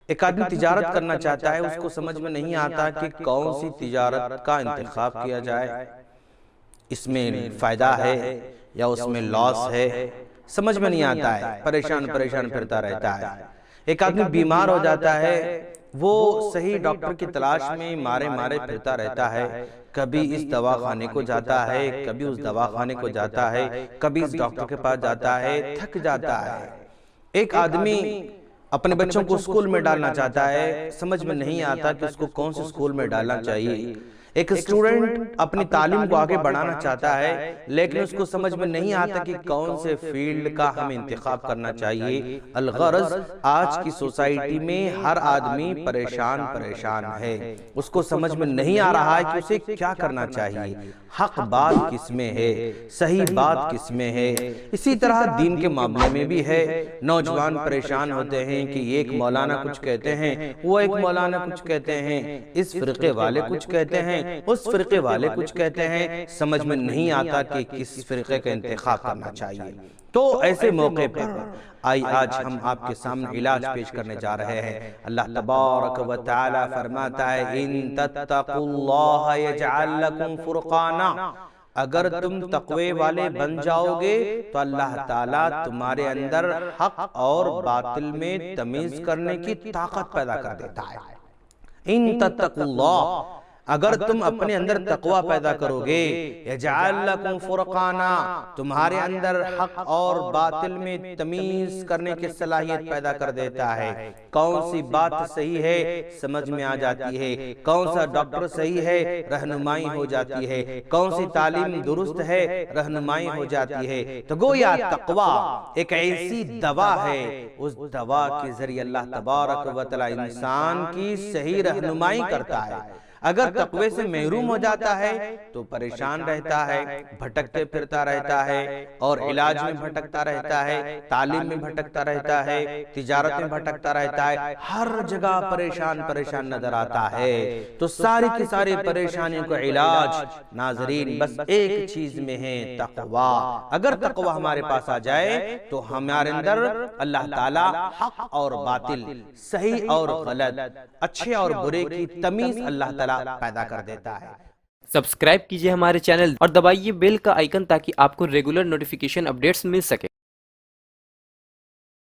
ایک آدمی تجارت کرنا چاہتا ہے، اس کو سمجھ میں نہیں آتا کہ کون سی تجارت کا انتخاب کیا جائے، اس میں فائدہ ہے یا اس میں لاس ہے، سمجھ میں نہیں آتا ہے، پریشان پھرتا رہتا ہے۔ ایک آدمی بیمار ہو جاتا ہے، وہ صحیح ڈاکٹر کی تلاش میں مارے پھرتا رہتا ہے، کبھی اس دواخانے کو جاتا ہے، کبھی اس دواخانے کو جاتا ہے، کبھی اس ڈاکٹر کے پاس جاتا ہے، تھک جاتا ہے۔ ایک آدمی اپنے بچوں کو اسکول میں ڈالنا چاہتا ہے، سمجھ میں نہیں آتا کہ اس کو کون سے اسکول میں ڈالنا چاہیے۔ ایک اسٹوڈنٹ اپنی تعلیم کو آگے بڑھانا چاہتا ہے، لیکن اس کو سمجھ میں نہیں آتا کہ کون سے فیلڈ کا ہمیں انتخاب کرنا چاہیے۔ الغرض آج کی سوسائٹی میں ہر آدمی پریشان ہے، اس کو سمجھ میں نہیں آ رہا ہے کہ اسے کیا کرنا چاہیے، حق بات کس میں ہے، صحیح بات کس میں ہے۔ اسی طرح دین کے معاملے میں بھی ہے، نوجوان پریشان ہوتے ہیں کہ ایک مولانا کچھ کہتے ہیں، وہ ایک مولانا کچھ کہتے ہیں، اس فرقے والے کچھ کہتے ہیں، اس فرقے والے کچھ کہتے ہیں، سمجھ میں نہیں آتا کہ کس فرقے کا انتخاب کرنا چاہیے۔ تو ایسے موقع پر آج ہم آپ کے سامنے علاج پیش کرنے جا رہے ہیں۔ اللہ تبارک و تعالی فرماتا ہے ان تتقوا اللہ یجعل لکم فرقانا، اگر تم تقوی والے بن جاؤ گے تو اللہ تعالیٰ تمہارے اندر حق اور باطل میں تمیز کرنے کی طاقت پیدا کر دیتا ہے۔ ان تتقوا اللہ، اگر تم اپنے اندر تقوی پیدا کرو گے، یجعل لکم فرقانا، تمہارے اندر حق اور باطل میں تمیز کرنے کی صلاحیت پیدا کر دیتا ہے۔ کون سی بات صحیح ہے سمجھ میں آ جاتی ہے، کون سا ڈاکٹر صحیح ہے رہنمائی ہو جاتی ہے، کون سی تعلیم درست ہے رہنمائی ہو جاتی ہے۔ تو گویا تقوی ایک ایسی دوا ہے، اس دوا کے ذریعے اللہ تبارک و تعالی انسان کی صحیح رہنمائی کرتا ہے۔ اگر تقوی سے محروم ہو جاتا ہے تو پریشان رہتا ہے، بھٹکتے پھرتا رہتا ہے، اور علاج میں بھٹکتا رہتا ہے، تعلیم میں بھٹکتا رہتا ہے، تجارت میں بھٹکتا رہتا ہے، ہر جگہ پریشان نظر آتا ہے۔ تو ساری کی ساری پریشانیوں کا علاج ناظرین بس ایک چیز میں ہے، تقوی۔ اگر تقوی ہمارے پاس آ جائے تو ہمارے اندر اللہ تعالیٰ حق اور باطل، صحیح اور غلط، اچھے اور برے کی تمیز اللہ تعالیٰ پیدا کر دیتا ہے۔ سبسکرائب کیجئے ہمارے چینل اور دبائیے بیل کا آئیکن تاکہ آپ کو ریگولر نوٹیفیکیشن اپڈیٹس مل سکے۔